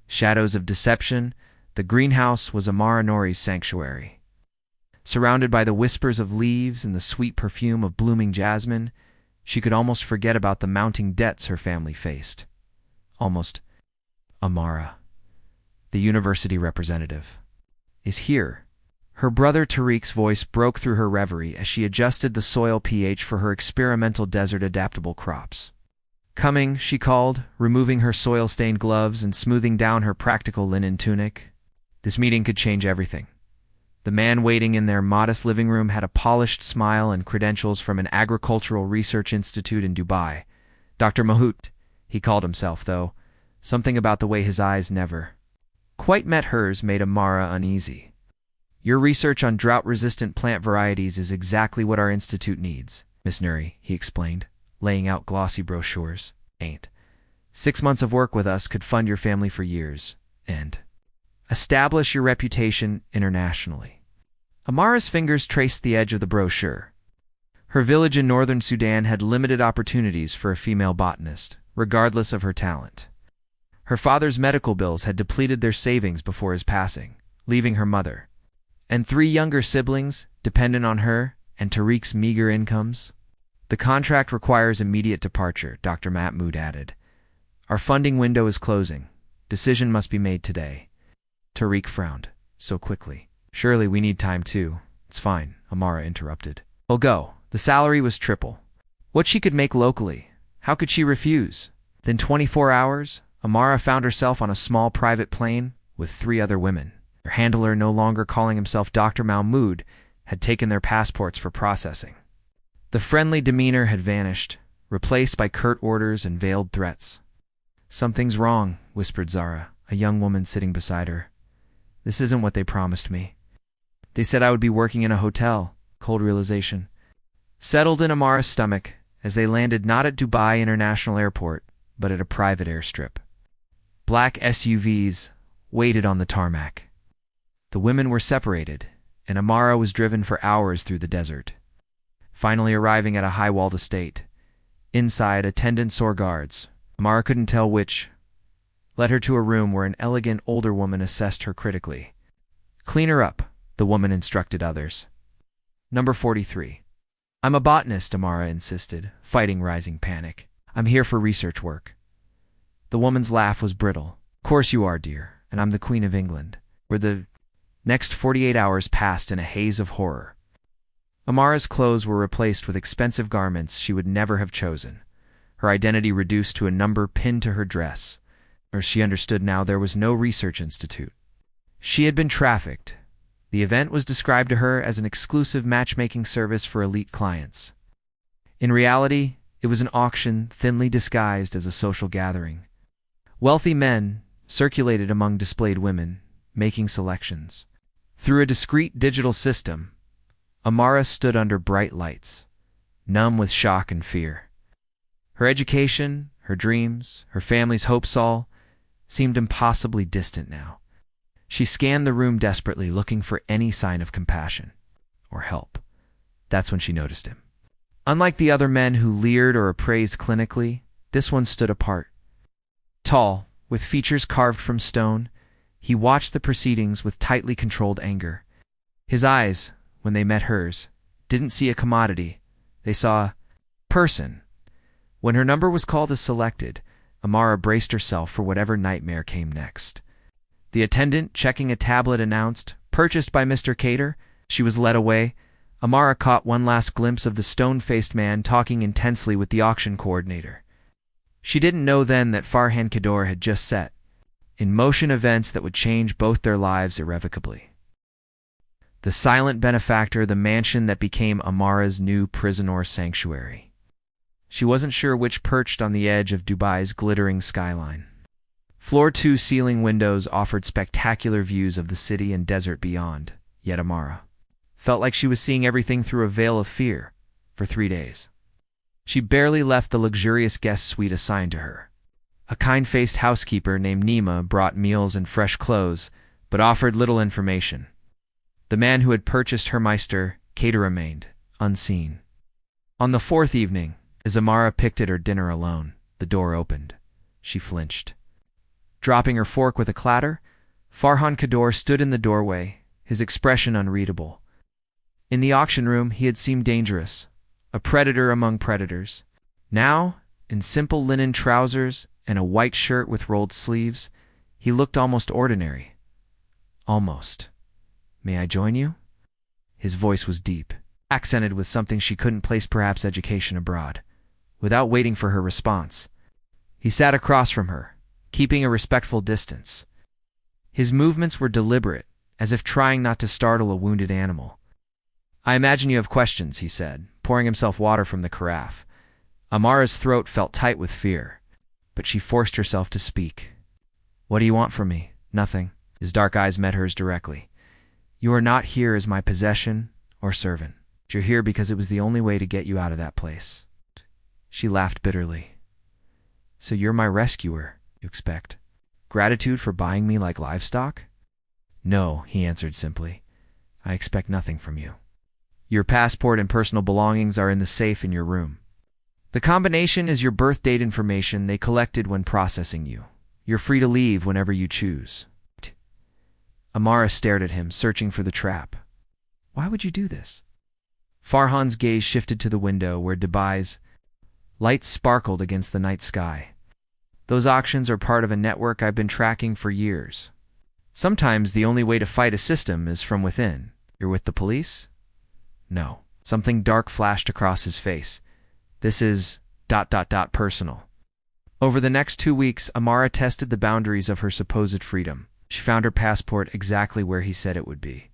Shadows of deception, the greenhouse was Amara Nori's sanctuary. Surrounded by the whispers of leaves and the sweet perfume of blooming jasmine, she could almost forget about the mounting debts her family faced. Almost. Amara, the university representative, is here. Her brother Tariq's voice broke through her reverie as she adjusted the soil pH for her experimental desert-adaptable crops. "Coming," she called, removing her soil-stained gloves and smoothing down her practical linen tunic. This meeting could change everything. The man waiting in their modest living room had a polished smile and credentials from an agricultural research institute in Dubai. Dr. Mahout, he called himself, though. Something about the way his eyes never quite met hers made Amara uneasy. "Your research on drought-resistant plant varieties is exactly what our institute needs, Miss Nuri," he explained, laying out glossy brochures. 6 months of work with us could fund your family for years, and establish your reputation internationally." Amara's fingers traced the edge of the brochure. Her village in northern Sudan had limited opportunities for a female botanist, regardless of her talent. Her father's medical bills had depleted their savings before his passing, leaving her mother and 3 younger siblings dependent on her and Tariq's meager incomes. "The contract requires immediate departure," Dr. Mahmoud added. "Our funding window is closing. Decision must be made today." Tariq frowned. "So quickly?" "Surely we need time too." "It's fine," Amara interrupted. "We'll go." The salary was triple what she could make locally. How could she refuse? Then 24 hours, Amara found herself on a small private plane with 3 other women. Their handler, no longer calling himself Dr. Mahmoud, had taken their passports for processing. The friendly demeanor had vanished, replaced by curt orders and veiled threats. "Something's wrong," whispered Zara, a young woman sitting beside her. "This isn't what they promised me. They said I would be working in a hotel." Cold realization settled in Amara's stomach as they landed not at Dubai International Airport, but at a private airstrip. Black SUVs waited on the tarmac. The women were separated, and Amara was driven for hours through the desert, finally arriving at a high-walled estate. Inside, attendants or guards, Amara couldn't tell which, led her to a room where an elegant older woman assessed her critically. "Clean her up," the woman instructed others. "Number 43. "I'm a botanist," Amara insisted, fighting rising panic. "I'm here for research work." The woman's laugh was brittle. "Of course you are, dear, and I'm the Queen of England." Where the next 48 hours passed in a haze of horror. Amara's clothes were replaced with expensive garments she would never have chosen, her identity reduced to a number pinned to her dress. Or she understood now there was no research institute. She had been trafficked. The event was described to her as an exclusive matchmaking service for elite clients. In reality, it was an auction thinly disguised as a social gathering. Wealthy men circulated among displayed women, making selections. Through a discreet digital system, Amara stood under bright lights, numb with shock and fear. Her education, her dreams, her family's hopes all seemed impossibly distant now. She scanned the room desperately, looking for any sign of compassion or help. That's when she noticed him. Unlike the other men who leered or appraised clinically, this one stood apart. Tall, with features carved from stone, he watched the proceedings with tightly controlled anger. His eyes, when they met hers, didn't see a commodity. They saw a person. When her number was called as selected, Amara braced herself for whatever nightmare came next. The attendant, checking a tablet, announced, "Purchased by Mr. Cater." She was led away. Amara caught one last glimpse of the stone-faced man talking intensely with the auction coordinator. She didn't know then that Farhan Kador had just set in motion events that would change both their lives irrevocably. The silent benefactor, the mansion that became Amara's new prisoner sanctuary. She wasn't sure which perched on the edge of Dubai's glittering skyline. Floor 2 ceiling windows offered spectacular views of the city and desert beyond, yet Amara felt like she was seeing everything through a veil of fear for 3 days. She barely left the luxurious guest suite assigned to her. A kind-faced housekeeper named Nima brought meals and fresh clothes, but offered little information. The man who had purchased her Meister, Cater, remained unseen. On the 4th evening, as Amara picked at her dinner alone, the door opened. She flinched. Dropping her fork with a clatter, Farhan Kador stood in the doorway, his expression unreadable. In the auction room, he had seemed dangerous, a predator among predators. Now, in simple linen trousers and a white shirt with rolled sleeves, he looked almost ordinary. Almost. "May I join you?" His voice was deep, accented with something she couldn't place, perhaps education abroad. Without waiting for her response, he sat across from her, keeping a respectful distance. His movements were deliberate, as if trying not to startle a wounded animal. "I imagine you have questions," he said, pouring himself water from the carafe. Amara's throat felt tight with fear, but she forced herself to speak. "What do you want from me?" "Nothing." His dark eyes met hers directly. "You are not here as my possession or servant. You're here because it was the only way to get you out of that place." She laughed bitterly. "So you're my rescuer, you expect? Gratitude for buying me like livestock?" "No," he answered simply. "I expect nothing from you. Your passport and personal belongings are in the safe in your room. The combination is your birth date information they collected when processing you. You're free to leave whenever you choose." Amara stared at him, searching for the trap. "Why would you do this?" Farhan's gaze shifted to the window where Dubai's lights sparkled against the night sky. "Those auctions are part of a network I've been tracking for years. Sometimes the only way to fight a system is from within." "You're with the police?" "No." Something dark flashed across his face. "This is ... personal." Over the next 2 weeks, Amara tested the boundaries of her supposed freedom. She found her passport exactly where he said it would be.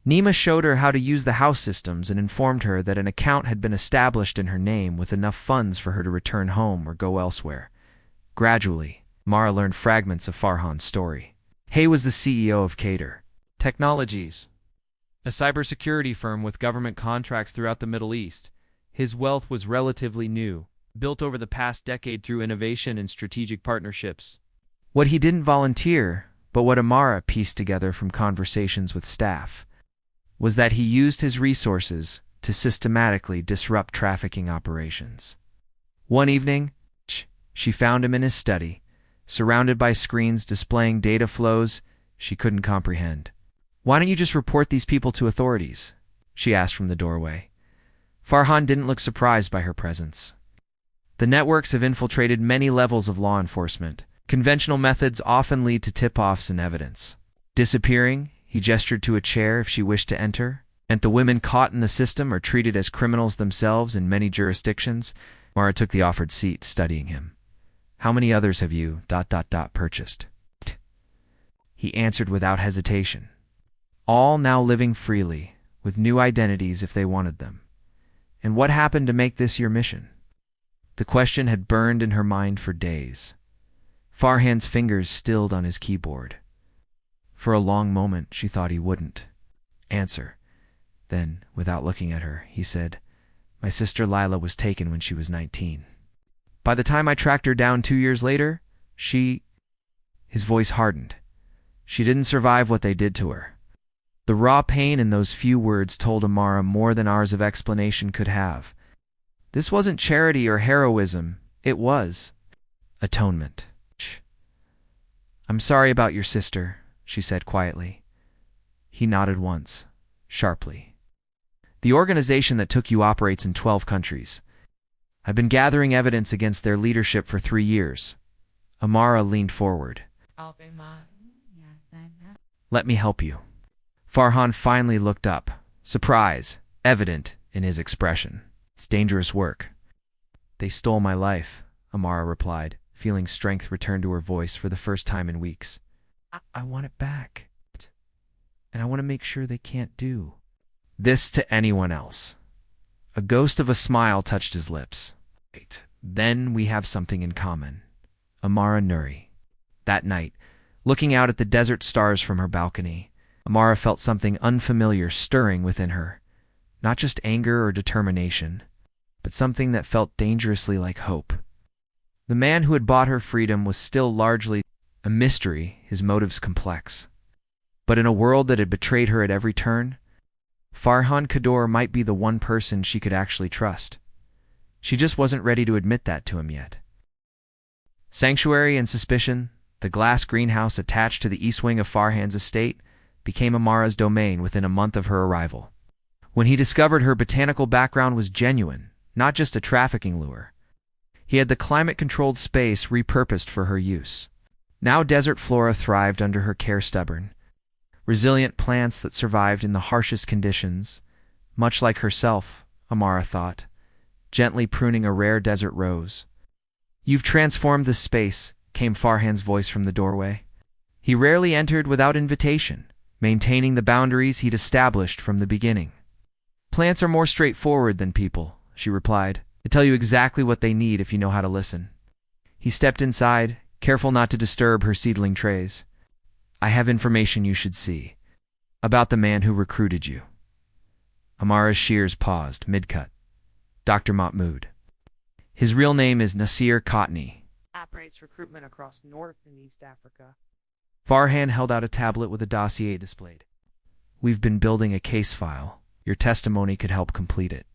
Nima showed her how to use the house systems and informed her that an account had been established in her name with enough funds for her to return home or go elsewhere. Gradually, Amara learned fragments of Farhan's story. Hay was the CEO of Cater Technologies, a cybersecurity firm with government contracts throughout the Middle East. His wealth was relatively new, built over the past decade through innovation and strategic partnerships. What he didn't volunteer, but what Amara pieced together from conversations with staff, was that he used his resources to systematically disrupt trafficking operations. One evening, she found him in his study, surrounded by screens displaying data flows she couldn't comprehend. "Why don't you just report these people to authorities?" she asked from the doorway. Farhan didn't look surprised by her presence. The networks have infiltrated many levels of law enforcement. Conventional methods often lead to tip-offs and evidence. Disappearing, he gestured to a chair if she wished to enter, and the women caught in the system are treated as criminals themselves in many jurisdictions. Mara took the offered seat, studying him. "How many others have you ... purchased?" He answered without hesitation. "All now living freely, with new identities if they wanted them." "And what happened to make this your mission?" The question had burned in her mind for days. Farhan's fingers stilled on his keyboard. For a long moment, she thought he wouldn't answer. Then, without looking at her, he said, "My sister Lila was taken when she was 19. By the time I tracked her down 2 years later, she..." His voice hardened. "She didn't survive what they did to her." The raw pain in those few words told Amara more than hours of explanation could have. This wasn't charity or heroism, it was atonement. "I'm sorry about your sister," she said quietly. He nodded once, sharply. "The organization that took you operates in 12 countries. I've been gathering evidence against their leadership for 3 years. Amara leaned forward. "Let me help you." Farhan finally looked up, surprise evident in his expression. "It's dangerous work." "They stole my life," Amara replied, feeling strength return to her voice for the first time in weeks. I want it back. And I want to make sure they can't do this to anyone else." A ghost of a smile touched his lips. "Right. Then we have something in common." Amara Nuri. That night, looking out at the desert stars from her balcony, Amara felt something unfamiliar stirring within her. Not just anger or determination, but something that felt dangerously like hope. The man who had bought her freedom was still largely a mystery, his motives complex. But in a world that had betrayed her at every turn, Farhan Kador might be the one person she could actually trust. She just wasn't ready to admit that to him yet. Sanctuary and suspicion, The glass greenhouse attached to the east wing of Farhan's estate became Amara's domain within a month of her arrival. When he discovered her botanical background was genuine, not just a trafficking lure, he had the climate-controlled space repurposed for her use. Now desert flora thrived under her care, stubborn, resilient plants that survived in the harshest conditions, much like herself, Amara thought, gently pruning a rare desert rose. "You've transformed this space," came Farhan's voice from the doorway. He rarely entered without invitation, maintaining the boundaries he'd established from the beginning. "Plants are more straightforward than people," she replied. "They tell you exactly what they need if you know how to listen." He stepped inside, careful not to disturb her seedling trays. "I have information you should see. About the man who recruited you." Amara's shears paused, mid-cut. "Dr. Mahmoud. His real name is Nasir Khatni. Operates recruitment across North and East Africa." Farhan held out a tablet with a dossier displayed. "We've been building a case file. Your testimony could help complete it."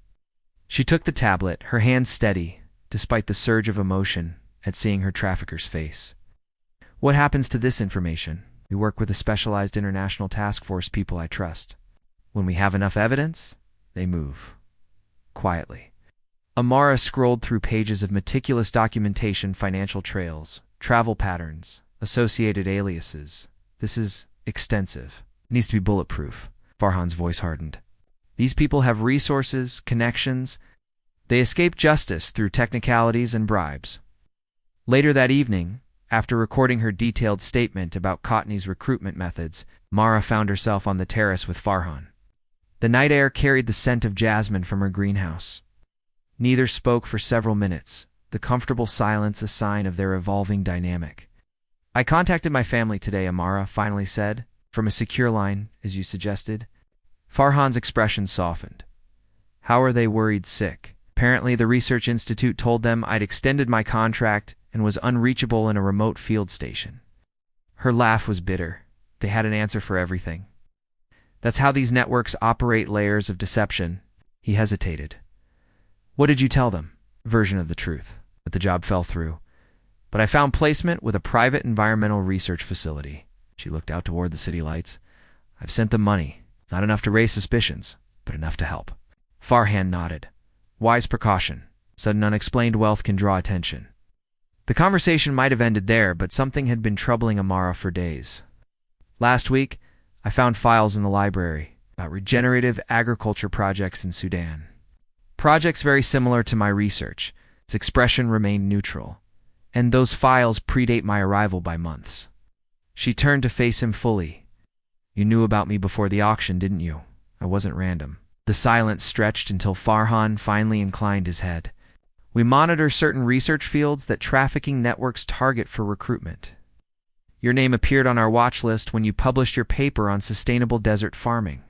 She took the tablet, her hand steady, despite the surge of emotion at seeing her trafficker's face. "What happens to this information? We work with a specialized international task force, people I trust. When we have enough evidence, they move. Quietly." Amara scrolled through pages of meticulous documentation, financial trails, travel patterns, associated aliases. "This is extensive. It needs to be bulletproof." Farhan's voice hardened. "These people have resources, connections. They escape justice through technicalities and bribes." Later that evening, after recording her detailed statement about Khatni's recruitment methods, Mara found herself on the terrace with Farhan. The night air carried the scent of jasmine from her greenhouse. Neither spoke for several minutes, the comfortable silence a sign of their evolving dynamic. "I contacted my family today," Amara finally said, "from a secure line, as you suggested." Farhan's expression softened. "How are they worried sick? Apparently the research institute told them I'd extended my contract and was unreachable in a remote field station." Her laugh was bitter. They had an answer for everything. "That's how these networks operate, layers of deception." He hesitated. "What did you tell them?" "Version of the truth, that the job fell through. But I found placement with a private environmental research facility." She looked out toward the city lights. "I've sent them money. Not enough to raise suspicions, but enough to help." Farhan nodded. "Wise precaution. Sudden unexplained wealth can draw attention." The conversation might have ended there, but something had been troubling Amara for days. "Last week, I found files in the library about regenerative agriculture projects in Sudan. Projects very similar to my research. Its expression remained neutral. And those files predate my arrival by months." She turned to face him fully. "You knew about me before the auction, didn't you? I wasn't random." The silence stretched until Farhan finally inclined his head. "We monitor certain research fields that trafficking networks target for recruitment. Your name appeared on our watch list when you published your paper on sustainable desert farming.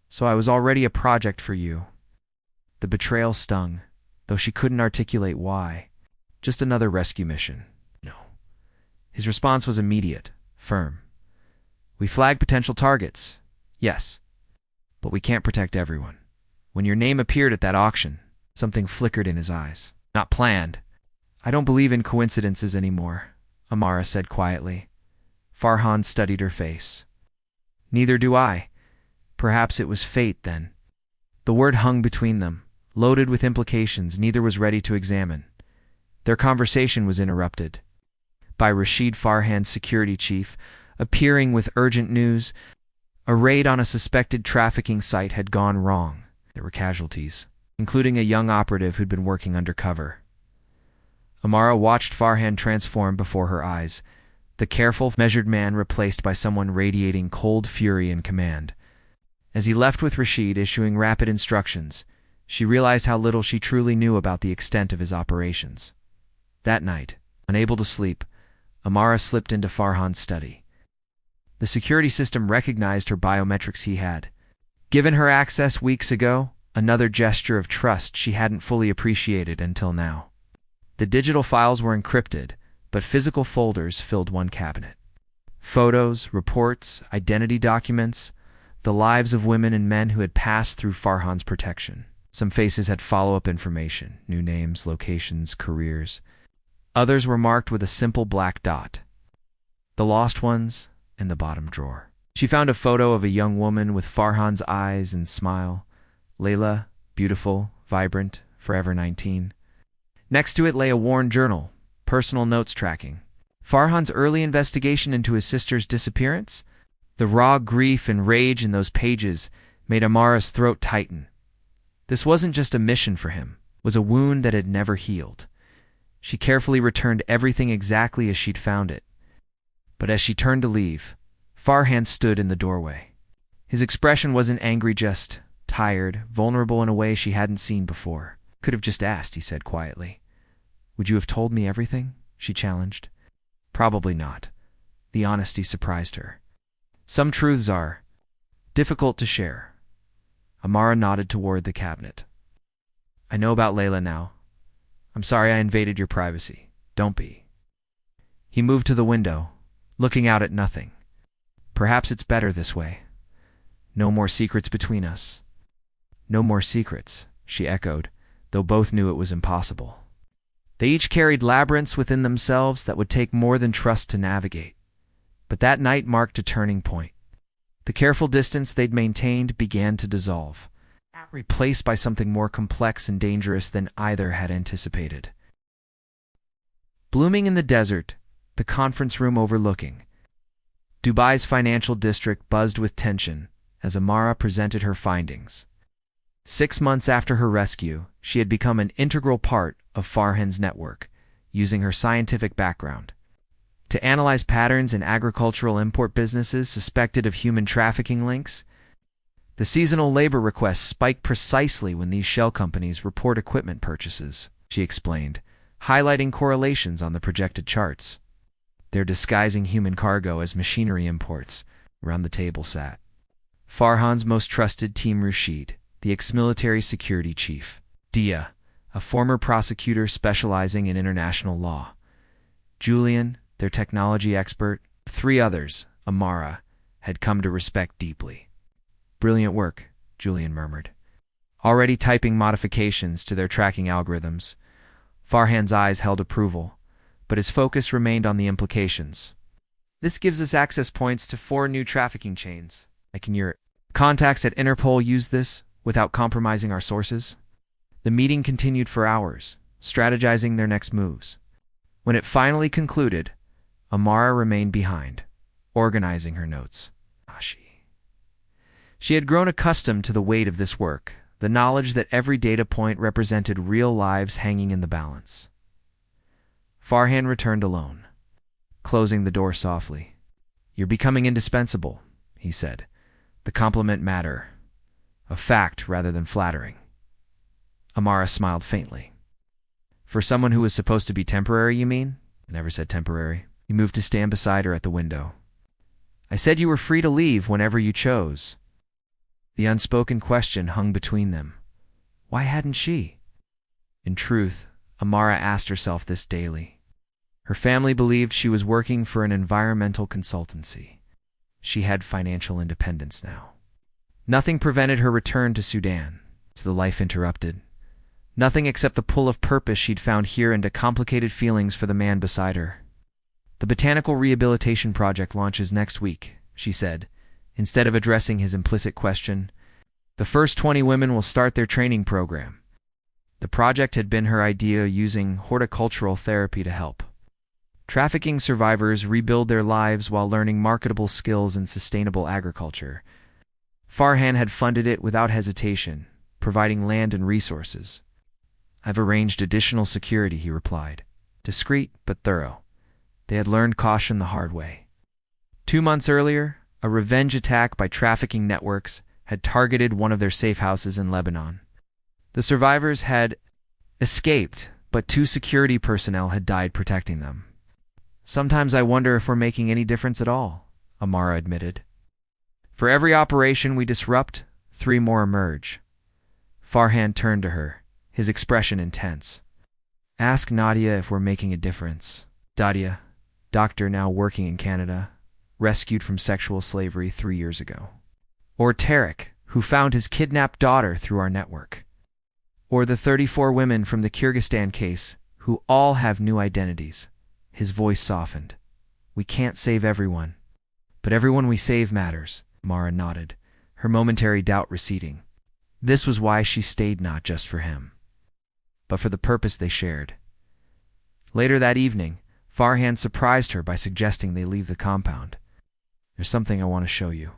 So I was already a project for you." The betrayal stung, though she couldn't articulate why. "Just another rescue mission." "No." His response was immediate, firm. "We flag potential targets. Yes. But we can't protect everyone." When your name appeared at that auction, something flickered in his eyes. "Not planned." "I don't believe in coincidences anymore," Amara said quietly. Farhan studied her face. "Neither do I. Perhaps it was fate, then." The word hung between them, loaded with implications neither was ready to examine. Their conversation was interrupted by Rashid, Farhan's security chief, appearing with urgent news. A raid on a suspected trafficking site had gone wrong. There were casualties, including a young operative who'd been working undercover. Amara watched Farhan transform before her eyes, the careful, measured man replaced by someone radiating cold fury and command. As he left with Rashid issuing rapid instructions, she realized how little she truly knew about the extent of his operations. That night, unable to sleep, Amara slipped into Farhan's study. The security system recognized her biometrics he had given her access weeks ago, another gesture of trust she hadn't fully appreciated until now. The digital files were encrypted, but physical folders filled one cabinet. Photos, reports, identity documents, the lives of women and men who had passed through Farhan's protection. Some faces had follow-up information, new names, locations, careers. Others were marked with a simple black dot. The lost ones in the bottom drawer. She found a photo of a young woman with Farhan's eyes and smile. Layla, beautiful, vibrant, forever 19. Next to it lay a worn journal, personal notes tracking. Farhan's early investigation into his sister's disappearance? The raw grief and rage in those pages made Amara's throat tighten. This wasn't just a mission for him, it was a wound that had never healed. She carefully returned everything exactly as she'd found it. But as she turned to leave, Farhan stood in the doorway. His expression wasn't angry, just tired, vulnerable in a way she hadn't seen before. Could have just asked, he said quietly. Would you have told me everything? She challenged. Probably not. The honesty surprised her. Some truths are difficult to share. Amara nodded toward the cabinet. I know about Layla now. I'm sorry I invaded your privacy. Don't be. He moved to the window, looking out at nothing. Perhaps it's better this way. No more secrets between us. No more secrets, she echoed, though both knew it was impossible. They each carried labyrinths within themselves that would take more than trust to navigate. But that night marked a turning point. The careful distance they'd maintained began to dissolve, replaced by something more complex and dangerous than either had anticipated. Blooming in the desert, the conference room overlooking Dubai's financial district buzzed with tension as Amara presented her findings. 6 months after her rescue, she had become an integral part of Farhan's network, using her scientific background to analyze patterns in agricultural import businesses suspected of human trafficking links. The seasonal labor requests spike precisely when these shell companies report equipment purchases, she explained, highlighting correlations on the projected charts. They're disguising human cargo as machinery imports. Around the table sat Farhan's most trusted team, Rashid, the ex-military security chief, Dia, a former prosecutor specializing in international law, Julian, their technology expert, 3 others, Amara, had come to respect deeply. Brilliant work, Julian murmured. Already typing modifications to their tracking algorithms. Farhan's eyes held approval, but his focus remained on the implications. This gives us access points to 4 new trafficking chains. Your contacts at Interpol use this without compromising our sources. The meeting continued for hours, strategizing their next moves. When it finally concluded, Amara remained behind, organizing her notes. She had grown accustomed to the weight of this work, the knowledge that every data point represented real lives hanging in the balance. Farhan returned alone, closing the door softly. You're becoming indispensable, he said. The compliment matter. A fact rather than flattering. Amara smiled faintly. For someone who was supposed to be temporary, you mean? I never said temporary. He moved to stand beside her at the window. I said you were free to leave whenever you chose. The unspoken question hung between them. Why hadn't she? In truth, Amara asked herself this daily. Her family believed she was working for an environmental consultancy. She had financial independence now. Nothing prevented her return to Sudan. So the life interrupted. Nothing except the pull of purpose she'd found here and complicated feelings for the man beside her. The Botanical Rehabilitation Project launches next week, she said, instead of addressing his implicit question. The first 20 women will start their training program. The project had been her idea, using horticultural therapy to help trafficking survivors rebuild their lives while learning marketable skills in sustainable agriculture. Farhan had funded it without hesitation, providing land and resources. I've arranged additional security, he replied, discreet but thorough. They had learned caution the hard way. 2 months earlier, a revenge attack by trafficking networks had targeted one of their safe houses in Lebanon. The survivors had escaped, but 2 security personnel had died protecting them. Sometimes I wonder if we're making any difference at all, Amara admitted. For every operation we disrupt, 3 more emerge. Farhan turned to her, his expression intense. Ask Nadia if we're making a difference. Dadia, doctor now working in Canada, rescued from sexual slavery 3 years ago. Or Tarek, who found his kidnapped daughter through our network. Or the 34 women from the Kyrgyzstan case, who all have new identities. His voice softened. We can't save everyone. But everyone we save matters, Amara nodded, her momentary doubt receding. This was why she stayed, not just for him, but for the purpose they shared. Later that evening, Farhan surprised her by suggesting they leave the compound. There's something I want to show you.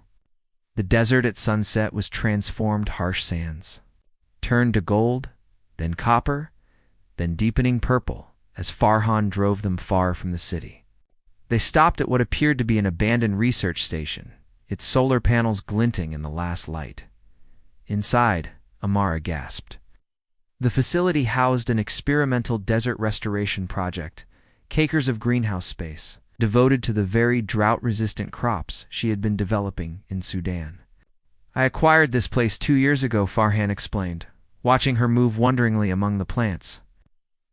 The desert at sunset was transformed harsh sands, turned to gold, then copper, then deepening purple as Farhan drove them far from the city. They stopped at what appeared to be an abandoned research station, its solar panels glinting in the last light. Inside, Amara gasped. The facility housed an experimental desert restoration project, acres of greenhouse space, devoted to the very drought-resistant crops she had been developing in Sudan. I acquired this place 2 years ago, Farhan explained, watching her move wonderingly among the plants.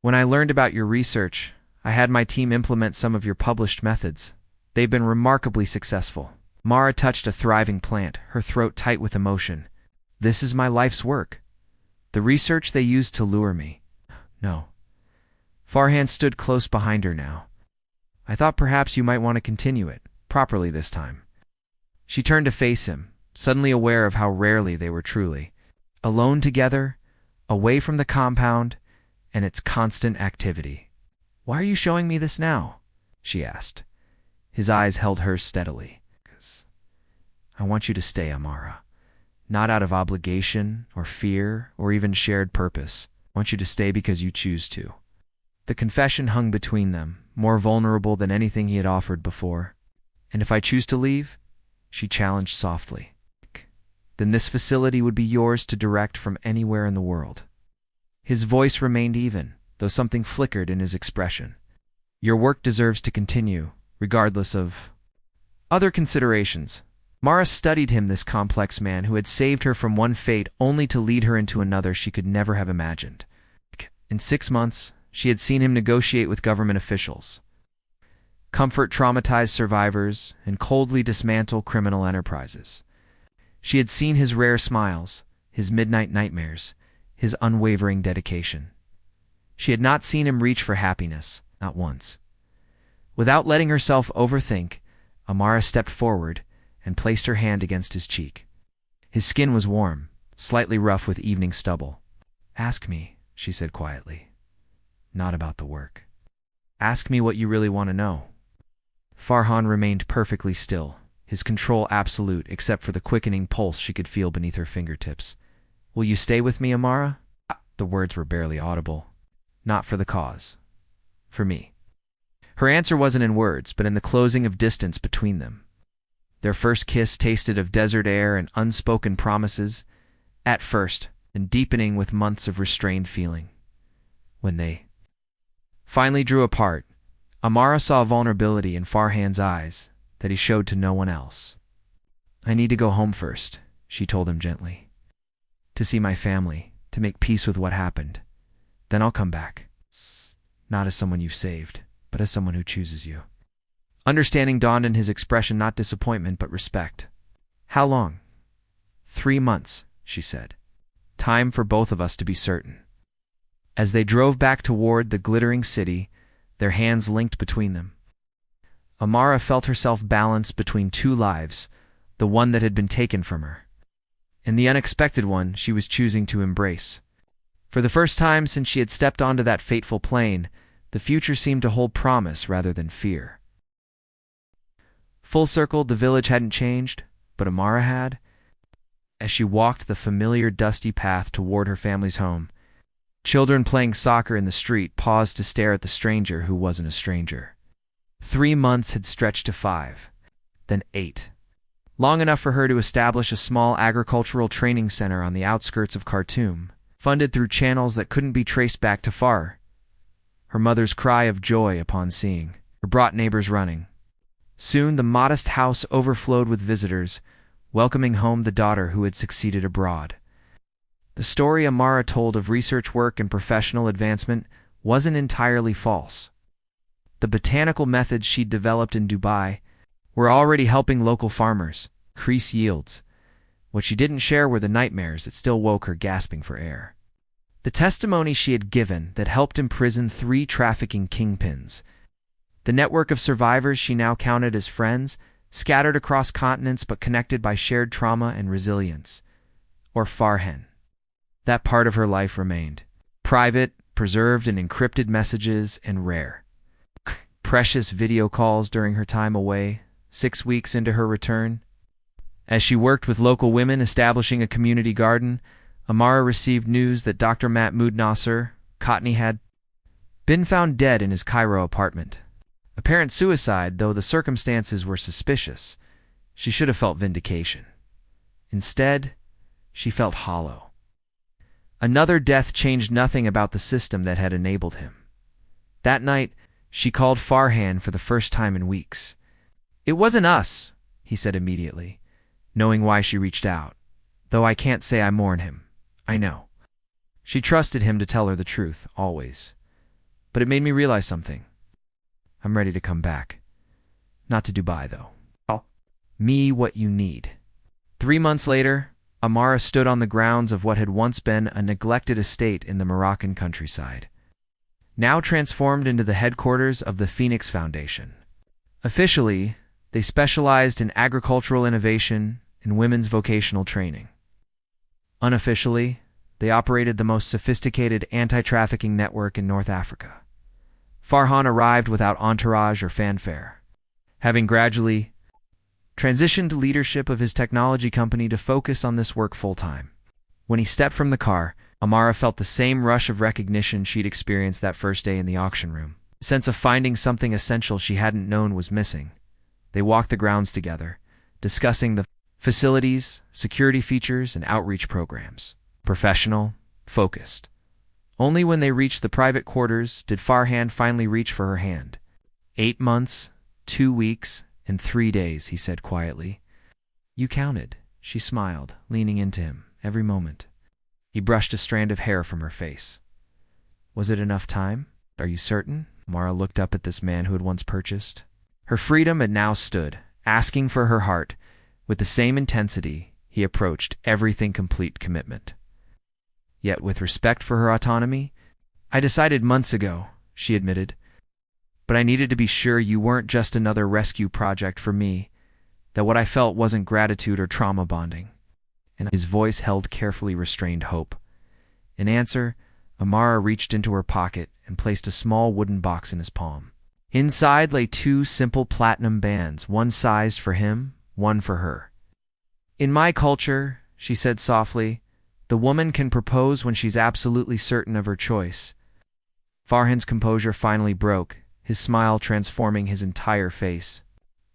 When I learned about your research, I had my team implement some of your published methods. They've been remarkably successful. Mara touched a thriving plant, her throat tight with emotion. This is my life's work. The research they used to lure me. No. Farhan stood close behind her now. I thought perhaps you might want to continue it, properly this time. She turned to face him, suddenly aware of how rarely they were truly alone together, away from the compound and its constant activity. Why are you showing me this now? She asked. His eyes held hers steadily. "'Cause I want you to stay, Amara. Not out of obligation or fear or even shared purpose. I want you to stay because you choose to." The confession hung between them, more vulnerable than anything he had offered before. "And if I choose to leave?" she challenged softly. "Then this facility would be yours to direct from anywhere in the world." His voice remained even, though something flickered in his expression. "Your work deserves to continue, regardless of other considerations." Mara studied him, this complex man who had saved her from one fate only to lead her into another she could never have imagined. In 6 months, she had seen him negotiate with government officials, comfort traumatized survivors, and coldly dismantle criminal enterprises. She had seen his rare smiles, his midnight nightmares, his unwavering dedication. She had not seen him reach for happiness, not once. Without letting herself overthink, Amara stepped forward and placed her hand against his cheek. His skin was warm, slightly rough with evening stubble. "Ask me," she said quietly. "Not about the work. Ask me what you really want to know." Farhan remained perfectly still, his control absolute except for the quickening pulse she could feel beneath her fingertips. "Will you stay with me, Amara?" The words were barely audible. "Not for the cause. For me." Her answer wasn't in words, but in the closing of distance between them. Their first kiss tasted of desert air and unspoken promises, at first, and deepening with months of restrained feeling. When they finally drew apart, Amara saw vulnerability in Farhan's eyes that he showed to no one else. "I need to go home first," she told him gently. "To see my family, to make peace with what happened. Then I'll come back. Not as someone you've saved, but as someone who chooses you." Understanding dawned in his expression, not disappointment, but respect. "How long?" 3 months, she said. "Time for both of us to be certain." As they drove back toward the glittering city, their hands linked between them, Amara felt herself balanced between 2 lives, the one that had been taken from her, and the unexpected one she was choosing to embrace. For the first time since she had stepped onto that fateful plane, the future seemed to hold promise rather than fear. Full circle, the village hadn't changed, but Amara had. As she walked the familiar dusty path toward her family's home, children playing soccer in the street paused to stare at the stranger who wasn't a stranger. 3 months had stretched to 5, then 8. Long enough for her to establish a small agricultural training center on the outskirts of Khartoum, funded through channels that couldn't be traced back to far. Her mother's cry of joy upon seeing her brought neighbors running. Soon the modest house overflowed with visitors, welcoming home the daughter who had succeeded abroad. The story Amara told of research work and professional advancement wasn't entirely false. The botanical methods she'd developed in Dubai were already helping local farmers increase yields. What she didn't share were the nightmares that still woke her gasping for air. The testimony she had given that helped imprison 3 trafficking kingpins, The network of survivors she now counted as friends, scattered across continents but connected by shared trauma and resilience. Or Farhan. That part of her life remained. Private, preserved in encrypted messages, and rare. Precious video calls during her time away, 6 weeks into her return. As she worked with local women establishing a community garden, Amara received news that Dr. Mahmoud Nasser, Kotni, had been found dead in his Cairo apartment. Apparent suicide, though the circumstances were suspicious. She should have felt vindication. Instead, she felt hollow. Another death changed nothing about the system that had enabled him. That night, she called Farhan for the first time in weeks. "It wasn't us," he said immediately, knowing why she reached out. "Though I can't say I mourn him. I know." She trusted him to tell her the truth, always. But it made me realize something. I'm ready to come back. Not to Dubai, though. Me what you need. 3 months later, Amara stood on the grounds of what had once been a neglected estate in the Moroccan countryside, now transformed into the headquarters of the Phoenix Foundation. Officially, they specialized in agricultural innovation and women's vocational training. Unofficially, they operated the most sophisticated anti-trafficking network in North Africa. Farhan arrived without entourage or fanfare, having gradually transitioned leadership of his technology company to focus on this work full-time. When he stepped from the car, Amara felt the same rush of recognition she'd experienced that first day in the auction room. A sense of finding something essential she hadn't known was missing. They walked the grounds together, discussing the facilities, security features, and outreach programs. Professional, focused. Only when they reached the private quarters did Farhan finally reach for her hand. 8 months, 2 weeks, and 3 days, he said quietly. You counted, she smiled, leaning into him, every moment. He brushed a strand of hair from her face. Was it enough time? Are you certain? Mara looked up at this man who had once purchased. Her freedom had now stood, asking for her heart. With the same intensity, he approached everything complete commitment. Yet with respect for her autonomy, I decided months ago, she admitted. But I needed to be sure you weren't just another rescue project for me, that what I felt wasn't gratitude or trauma bonding. And his voice held carefully restrained hope. In answer, Amara reached into her pocket and placed a small wooden box in his palm. Inside lay 2 simple platinum bands, one sized for him, one for her. In my culture, she said softly, the woman can propose when she's absolutely certain of her choice. Farhan's composure finally broke, his smile transforming his entire face.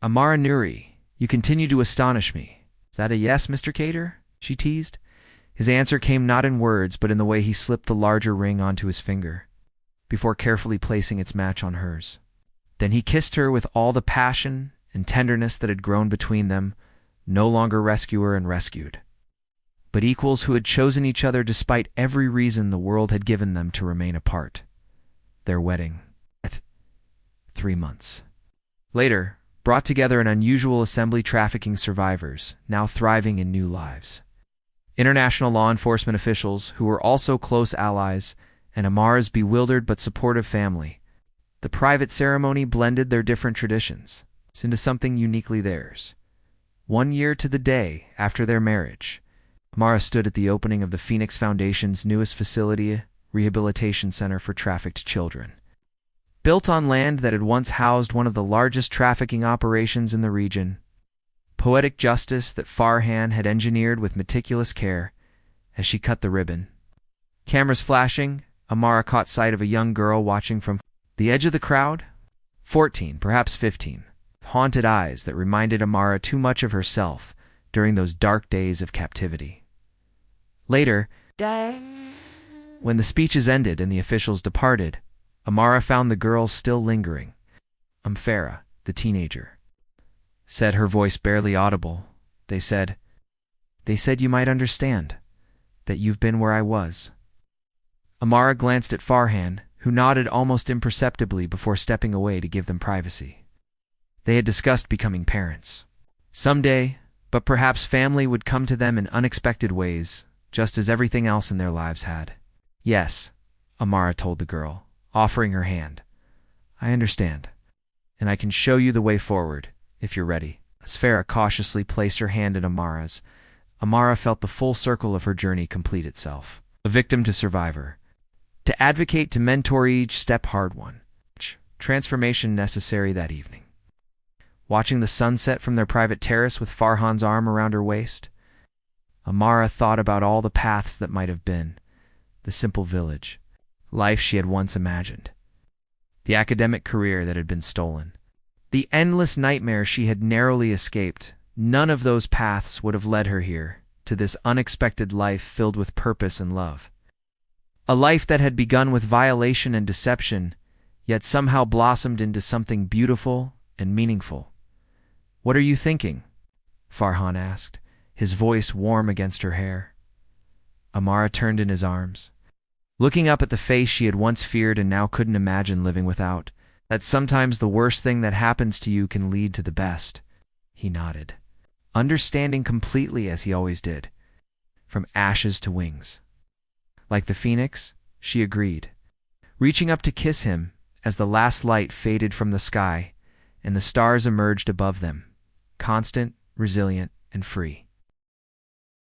Amara Nuri, you continue to astonish me. Is that a yes, Mr. Cater? She teased. His answer came not in words, but in the way he slipped the larger ring onto his finger, before carefully placing its match on hers. Then he kissed her with all the passion and tenderness that had grown between them, no longer rescuer and rescued, but equals who had chosen each other despite every reason the world had given them to remain apart. Their wedding. 3 months. Later, brought together an unusual assembly trafficking survivors, now thriving in new lives. International law enforcement officials who were also close allies, and Amara's bewildered but supportive family. The private ceremony blended their different traditions into something uniquely theirs. 1 year to the day after their marriage, Amara stood at the opening of the Phoenix Foundation's newest facility, rehabilitation center for trafficked children. Built on land that had once housed one of the largest trafficking operations in the region, poetic justice that Farhan had engineered with meticulous care as she cut the ribbon. Cameras flashing, Amara caught sight of a young girl watching from the edge of the crowd, 14, perhaps 15, haunted eyes that reminded Amara too much of herself during those dark days of captivity. Later, when the speeches ended and the officials departed, Amara found the girls still lingering. Farah, the teenager, said, her voice barely audible. They said you might understand, that you've been where I was. Amara glanced at Farhan, who nodded almost imperceptibly before stepping away to give them privacy. They had discussed becoming parents. Someday, but perhaps family would come to them in unexpected ways, just as everything else in their lives had. Yes, Amara told the girl, offering her hand. I understand. and I can show you the way forward, if you're ready. Sfera cautiously placed her hand in Amara's. Amara felt the full circle of her journey complete itself. A victim to survivor. To advocate, to mentor, each step hard one. Transformation necessary that evening. Watching the sunset from their private terrace with Farhan's arm around her waist, Amara thought about all the paths that might have been, the simple village, life she had once imagined, the academic career that had been stolen, the endless nightmare she had narrowly escaped. None of those paths would have led her here, to this unexpected life filled with purpose and love. A life that had begun with violation and deception, yet somehow blossomed into something beautiful and meaningful. "What are you thinking?" Farhan asked, his voice warm against her hair. Amara turned in his arms, looking up at the face she had once feared and now couldn't imagine living without. "That sometimes the worst thing that happens to you can lead to the best." He nodded, understanding completely as he always did. From ashes to wings. Like the phoenix, she agreed, reaching up to kiss him as the last light faded from the sky and the stars emerged above them, constant, resilient, and free.